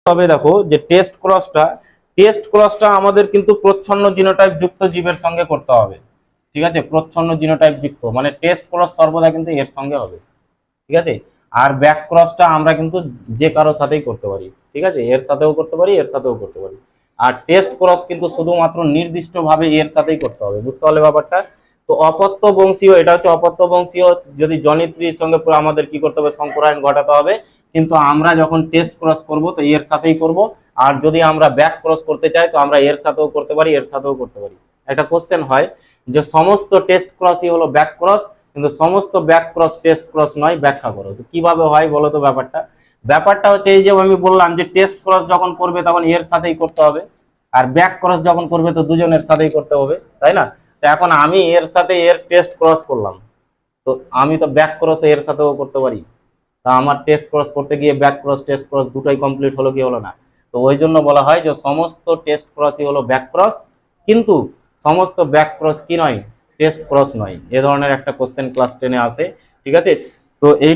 তবে দেখো যে টেস্ট ক্রসটা আমাদের কিন্তু প্রচ্ছন্ন জিনোটাইপ যুক্ত জীবের সঙ্গে করতে হবে। ঠিক আছে, প্রচ্ছন্ন জিনোটাইপ যুক্ত মানে টেস্ট ক্রস সর্বদা কিন্তু এর সঙ্গে হবে। ঠিক আছে, আর ব্যাক ক্রসটা আমরা কিন্তু যে কারো সাথেই করতে পারি। ঠিক আছে, এর সাথেও করতে পারি, এর সাথেও করতে পারি। আর টেস্ট ক্রস কিন্তু শুধুমাত্র নির্দিষ্টভাবে এর সাথেই করতে হবে। বুঝতে পারলে ব্যাপারটা? তো অপত্য বংশীয়, এটা হচ্ছে অপত্য বংশীয়, যদি জনিত্রীর সঙ্গে পুরো আমাদের কি করতে হবে, সংকরায়ন ঘটাতে হবে। কিন্তু আমরা যখন টেস্ট ক্রস করব তো এর সাথেই করব। আর যদি আমরা ব্যাক ক্রস করতে চাই তো আমরা এর সাথেও করতে পারি, এর সাথেও করতে পারি। একটা কোশ্চেন হয় যে সমস্ত টেস্ট ক্রসই হলো ব্যাক ক্রস, কিন্তু সমস্ত ব্যাক ক্রস টেস্ট ক্রস নয়, ব্যাখ্যা করো। তো কিভাবে হয় বলো তো ব্যাপারটা? ব্যাপারটা হচ্ছে এই যে আমি বললাম যে টেস্ট ক্রস যখন করবে তখন এর সাথেই করতে হবে, আর ব্যাক ক্রস যখন করবে তো দুজনের সাথেই করতে হবে, তাই না? তো এখন আমি এর সাথে এর টেস্ট ক্রস করলাম, তো আমি তো ব্যাক ক্রস এর সাথেও করতে পারি। তা আমার টেস্ট ক্রস করতে গিয়ে ব্যাক ক্রস টেস্ট ক্রস দুটোই কমপ্লিট হলো কি হলো না? তো ওই জন্য বলা হয় যে সমস্ত টেস্ট ক্রসই হলো ব্যাক ক্রস, কিন্তু সমস্ত ব্যাক ক্রস কি নয়, টেস্ট ক্রস নয়। এ ধরনের একটা কোশ্চেন ক্লাস 10-এ আসে। ঠিক আছে, তো এই